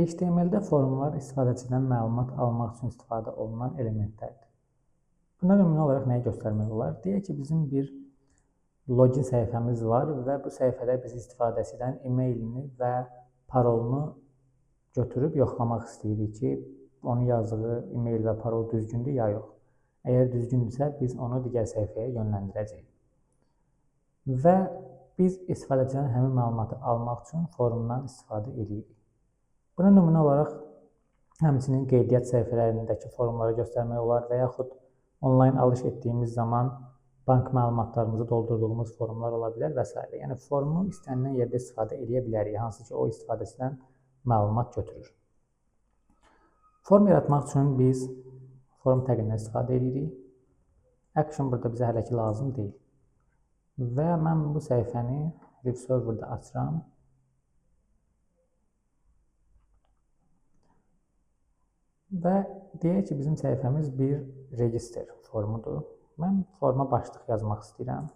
HTML-də formlar istifadəçidən məlumat almaq üçün istifadə olunan elementlərdir. Buna nümunə olaraq nəyi göstərmək olar? Deyək ki, bizim bir login səhifəmiz var və bu səhifədə biz istifadəçidən e-mailini və parolunu götürüb yoxlamaq istəyirik ki, onun yazdığı e-mail və parol düzgündür ya yox. Əgər düzgündürsə, biz onu digər səhifəyə yönləndirəcəyik. Və biz istifadəçidən həmin məlumatı almaq üçün forumdan istifadə edirik. Buna nümunə olaraq həmçinin qeydiyyat səhifələrindəki forumları göstərmək olar və yaxud onlayn alış etdiyimiz zaman bank məlumatlarımızı doldurduğumuz forumlar ola bilər və s. Yəni, formu istənilən yerdə istifadə edə bilərik, hansı ki, o istifadəçidən məlumat götürür. Form yaratmaq üçün biz form təqindən istifadə edirik. Action burada bizə hələ ki lazım deyil. Və mən bu səhifəni Live Server-da açıram. Və deyək ki, bizim səhifəmiz bir register formudur. Mən forma başlıq yazmaq istəyirəm.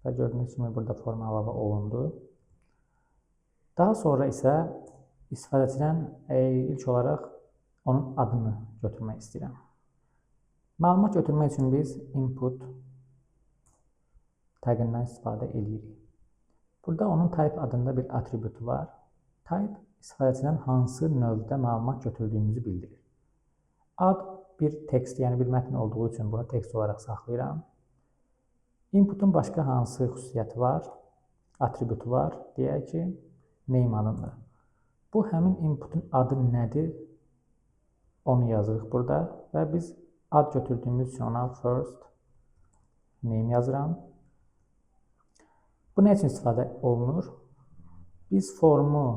Və gördüyünüz kimi burada forma əlavə olundu. Daha sonra isə istifadəçidən ilk olaraq onun adını götürmək istəyirəm. Məlumat götürmək üçün biz input təqindən istifadə edirik. Burada onun type adında bir atributu var. Type istifadəçidən hansı növdə məlumat götürdüyümüzü bildirir. Ad bir tekst, yəni bir mətn olduğu üçün bunu tekst olaraq saxlayıram. Inputun başqa hansı xüsusiyyəti var? Atributu var. Deyək ki, name adında. Bu həmin inputun adı nədir? Onu yazırıq burada və biz ad götürdüyümüz üçün ona first name yazıram. Bu nə üçün istifadə olunur? Biz formu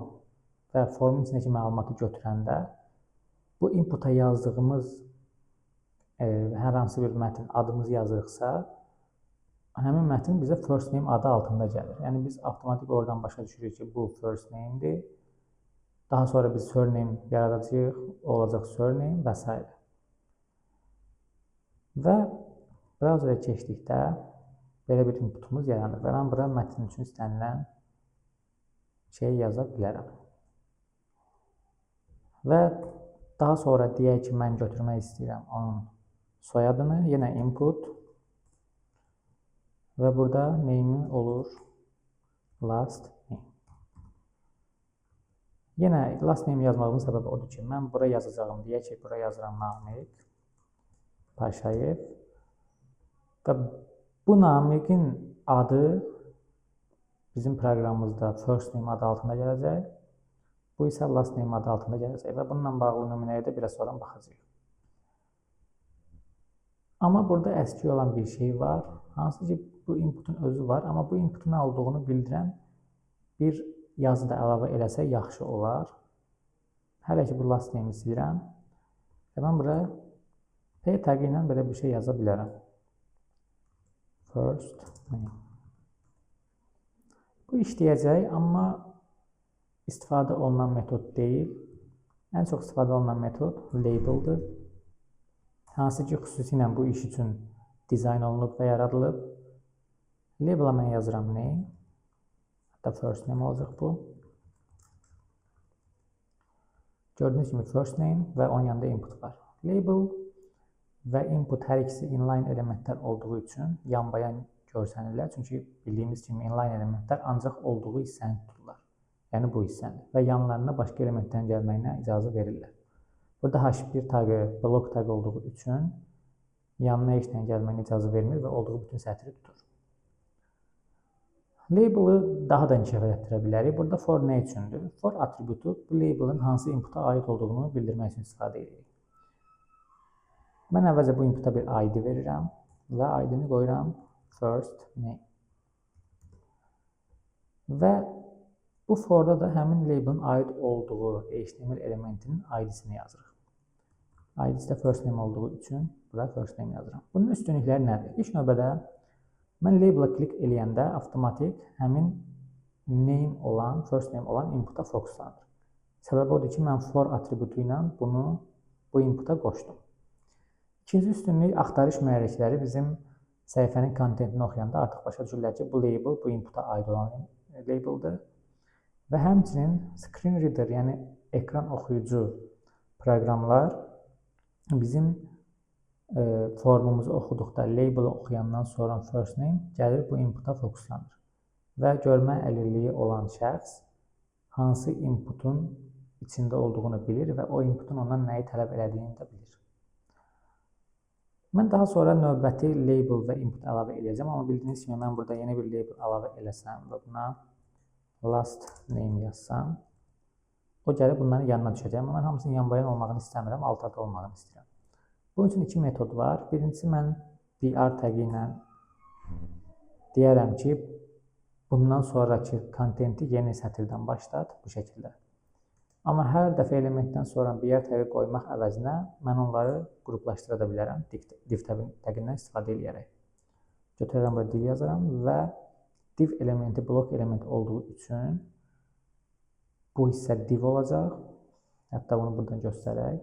və formun içindəki məlumatı götürəndə bu inputa yazdığımız hər hansı bir mətn adımızı yazırıqsa, həmin mətn bizə first name adı altında gəlir. Yəni, biz avtomatik oradan başa düşürük ki, bu first name-dir. Daha sonra biz surname yaradacağıq, olacaq surname və s. Və browserə keçdikdə belə bir inputumuz yaranır və mən bura mətn üçün istənilən şeyi yaza bilərəm. Və daha sonra deyək ki, mən götürmək istəyirəm onun soyadını, yenə input və burada name olur last name. Yenə last name yazmağımın səbəbi odur ki, mən bura yazacağım, deyək ki, bura yazıram Namiq Paşayev və bu Namiqin adı bizim proqramımızda first name adı altında gələcək. Bu isə last name adı altında gələcək və bununla bağlı nümunəyə də biraz sonra baxacağıq. Amma burada əski olan bir şey var, hansı ki, bu inputun özü var, amma bu inputun nə olduğunu bildirən bir yazı da əlavə eləsək yaxşı olar. Hələ ki, bu last name-i silirəm və mən bura P təqi ilə belə bir şey yaza bilərəm. First name. Bu işləyəcək, amma istifadə olunan metod deyil. Ən çox istifadə olunan metod label-dır. Hansı ki, xüsusilə bu iş üçün dizayn olunub və yaradılıb. Label-a mən yazıram name. Hətta first name olacaq bu. Gördüyünüz kimi first name və onun yanında input var. Label və input hər ikisi inline elementlər olduğu üçün yan-bayan görsənirlər. Çünki bildiyimiz kimi inline elementlər ancaq olduğu hissəni tuturlar. Yəni bu hissəni və yanlarına başqa elementlərin gəlməyinə icazə verirlər. Burada H1 taqı, blok taqı olduğu üçün yanına heç nəyin gəlməyinə icazə vermir və olduğu bütün sətri tutur. Label-ı daha da inkişaf etdirə bilərik. Burada for nə üçündür? For atributu bu label-ın hansı inputa aid olduğunu bildirmək üçün istifadə edirik. Mən əvvəlcə bu inputa bir ID verirəm və ID-ni qoyuram first name. Və bu forda da həmin label'ın aid olduğu HTML elementinin ID-sini yazırıq. ID-si də first name olduğu üçün bura first name yazıram. Bunun üstünlükləri nədir? İlk növbədə mən label'a klik eləyəndə avtomatik həmin name olan, first name olan inputa fokuslanır. Səbəbi odur ki, mən for atributu ilə bu inputa qoşdum. İkinci üstünlük axtarış mühərrikləri bizim səhifənin kontentini oxuyanda artıq başa düşürlər ki, bu label bu inputa aid olan label'dır və həmçinin screen reader, yəni ekran oxuyucu proqramlar bizim formumuzu oxuduqda label oxuyandan sonra first name gəlir bu inputa fokuslanır və görmə əlilliyi olan şəxs hansı inputun içində olduğunu bilir və o inputun ondan nəyi tələb elədiyini də bilir. Mən daha sonra növbəti label və input əlavə edəcəm, amma bildiyiniz kimi mən burada yeni bir label əlavə eləsəm və buna last name yazsam, o gəlib bunların yanına düşəcək. Amma mən hamısının yanbayan olmağını istəmirəm, alt adda olmağını istəyirəm. Bunun üçün iki metod var. Birincisi mən br təqi ilə deyərəm ki, bundan sonraki kontenti yeni sətirdən başlat bu şəkildə. Amma hər dəfə elementdən sonra br təqi qoymaq əvəzinə mən onları qruplaşdıra da bilərəm div təqindən istifadə edərək. Götürərəm burada div yazaram və div elementi blok elementi olduğu üçün bu hissə div olacaq. Hətta bunu buradan göstərək.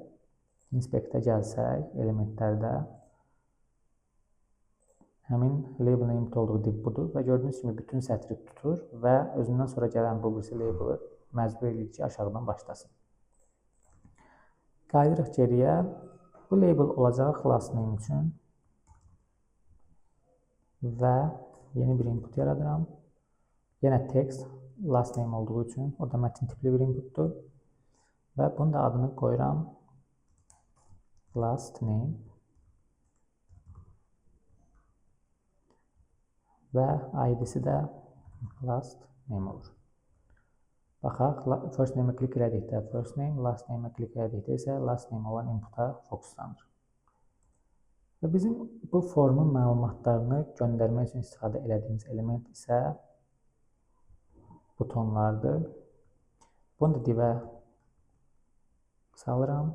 Inspektə gəlsək, elementlərdə həmin label input olduğu div budur və gördüyünüz kimi bütün sətri tutur və özündən sonra gələn bu birisi label məcbur edir ki, aşağıdan başlasın. Qayıdırıq geriyə. Bu label olacaq last name üçün və yeni bir input yaradıram. Yenə text last name olduğu üçün o da mətin tipli bir inputdur və bunun da adını qoyuram last name və ID-si də last name olur. Baxaq, first name-ə klik elədikdə first name, last name-ə klik elədikdə isə last name olan inputa fokuslanır. Və bizim bu formun məlumatlarını göndərmək üçün istifadə elədiyimiz element isə butonlardır. Bunu da divə salıram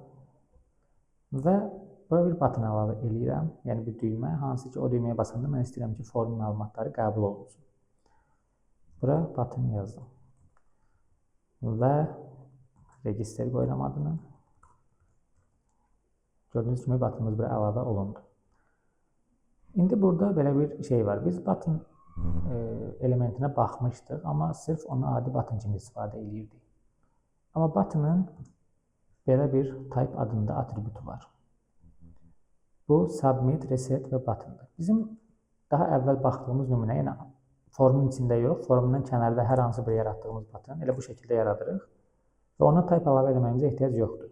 və bura bir button əlavə eləyirəm, yəni bir düymə, hansı ki o düyməyə basanda mən istəyirəm ki, formun məlumatları qəbul olunsun. Bura button yazdım və register qoyuram adını. Gördüyünüz kimi buttonumuz bura əlavə olundu. İndi burada belə bir şey var. Biz button elementinə baxmışdıq, amma sırf onu adi button kimi istifadə edirdik. Amma buttonun belə bir type adında atributu var. Bu submit, reset və buttondur. Bizim daha əvvəl baxdığımız nümunə, yəni formun içində yox, formundan kənarda hər hansı bir yaratdığımız button elə bu şəkildə yaradırıq və ona type əlavə eləməyimizə ehtiyac yoxdur.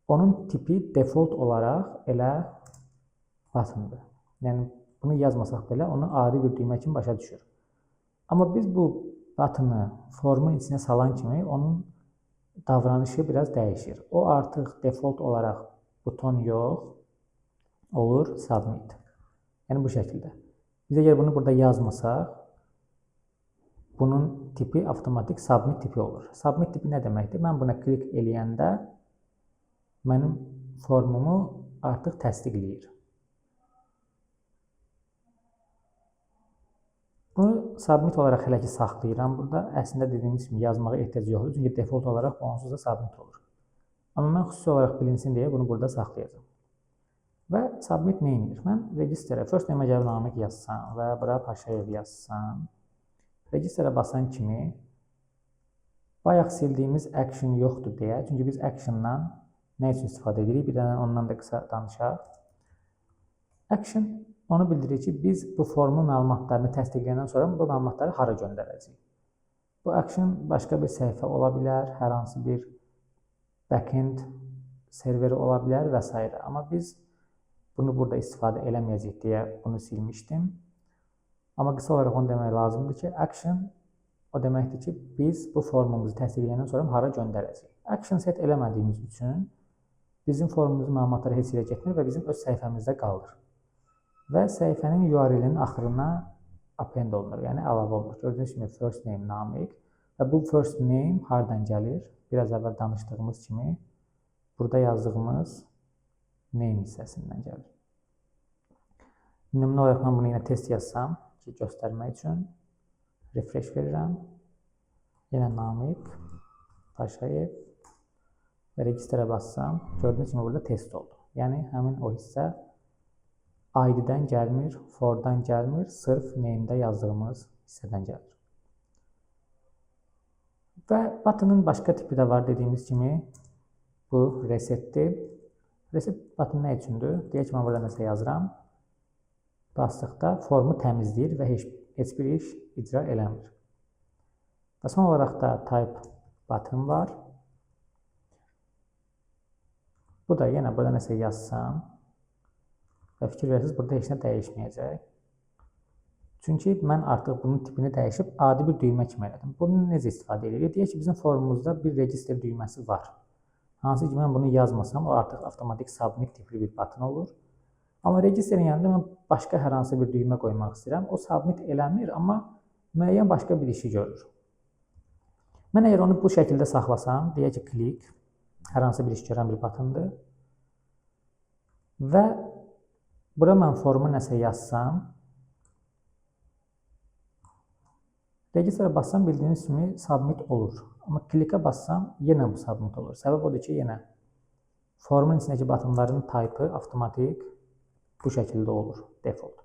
Onun tipi default olaraq elə buttondur. Yəni bunu yazmasaq belə onu adi bir düymə kimi başa düşür. Amma biz bu buttonu formun içinə salan kimi onun davranışı biraz dəyişir. O artıq default olaraq buton yox, olur submit. Yəni bu şəkildə. Biz əgər bunu burada yazmasaq, bunun tipi avtomatik submit tipi olur. Submit tipi nə deməkdir? Mən buna klik eləyəndə mənim formumu artıq təsdiqləyir. Bunu submit olaraq hələ ki saxlayıram burada. Əslində dediyimiz kimi yazmağa ehtiyac yoxdur. Çünki default olaraq onsuz da submit olur. Amma mən xüsusi olaraq bilinsin deyə bunu burada saxlayacağım. Və submit nə edir? Mən registerə, first name-ə gəlib Namiq yazsam və bura Paşayev yazsam, registerə basan kimi bayaq sildiyimiz action yoxdur deyə, çünki biz actiondan nə üçün istifadə edirik? Bir dənə ondan da qısa danışaq. Action onu bildirir ki, biz bu formun məlumatlarını təsdiqləyəndən sonra bu məlumatları hara göndərəcəyik. Bu action başqa bir səhifə ola bilər, hər hansı bir backend serveri ola bilər və s. Amma biz bunu burada istifadə eləməyəcəyik deyə bunu silmişdim. Amma qısa olaraq onu demək lazımdır ki, action o deməkdir ki, biz bu formumuzu təsdiqləyəndən sonra hara göndərəcəyik. Action set eləmədiyimiz üçün bizim formumuzun məlumatları heç yerə getmir və bizim öz səhifəmizdə qalır. Və səhifənin URL-inin axırına append olunur, yəni əlavə olunur. Gördüyünüz kimi first name Namiq və bu first name hardan gəlir? Biraz əvvəl danışdığımız kimi burada yazdığımız name hissəsindən gəlir. Nümunə olaraq mən bunu yenə test yazsam ki, göstərmək üçün refresh verirəm. Yenə Namiq, Paşayev və registrə bassam, gördüyünüz kimi burada test oldu. Yəni həmin o hissə ID-dən gəlmir, for-dan gəlmir, sırf name-də yazdığımız hissədən gəlir. Və button'ın başqa tipi də var dediyimiz kimi. Bu resetdir. Reset button nə üçündür? Deyək ki, mən burada nəsə yazıram. Basdıqda formu təmizləyir və heç bir iş icra eləmir. Və son olaraq da type button var. Bu da yenə burada nəsə yazsam və fikir verirsiniz, burada heç nə dəyişməyəcək. Çünki mən artıq bunun tipini dəyişib adi bir düymə kimi elədim. Bunu necə istifadə edirik? Deyək ki, bizim forumumuzda bir register düyməsi var. Hansı ki, mən bunu yazmasam, o artıq avtomatik submit tipli bir button olur. Amma registerin yanında mən başqa hər hansı bir düymə qoymaq istəyirəm. O submit eləmir, amma müəyyən başqa bir işi görür. Mən əgər onu bu şəkildə saxlasam, deyək ki, click, hər hansı bir iş görən bir buttondur. Və bura mən formu nəsə yazsam, registerə bassam, bildiyiniz kimi submit olur. Amma klikə bassam, yenə bu submit olur. Səbəb odur ki, yenə formun içindəki buttonların type'ı avtomatik bu şəkildə olur, default.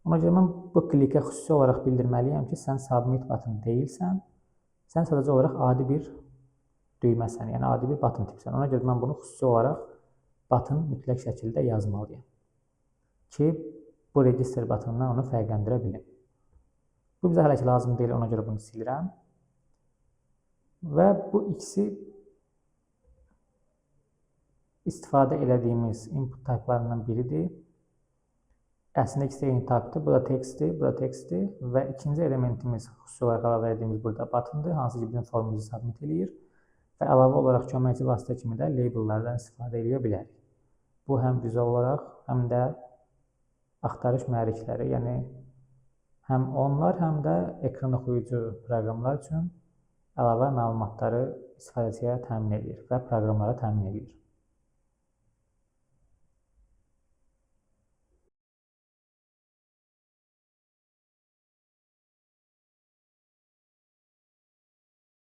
Ona görə mən bu klikə xüsusi olaraq bildirməliyəm ki, sən submit button deyilsən, sən sadəcə olaraq adi bir düyməsən, yəni adi bir button tipsən. Ona görə mən bunu xüsusi olaraq button mütləq şəkildə yazmalıyam ki, bu register buttonundan onu fərqləndirə bilim. Bu bizə hələ ki lazım deyil, ona görə bunu silirəm. Və bu ikisi istifadə elədiyimiz input typelarından biridir. Əslində ikisi eyni typedir. Bu da textdir və ikinci elementimiz xüsusi olaraq əlavə edildiyimiz burada buttondur, hansı ki bizim formumuzu submit eləyir və əlavə olaraq köməkçi vasitə kimi də labellərdən istifadə edə bilərik. Bu həm vizual olaraq, həm də axtarış mühərrikləri, yəni həm onlar, həm də ekran oxuyucu proqramlar üçün əlavə məlumatları istifadəçiyə təmin edir və proqramlara təmin edir.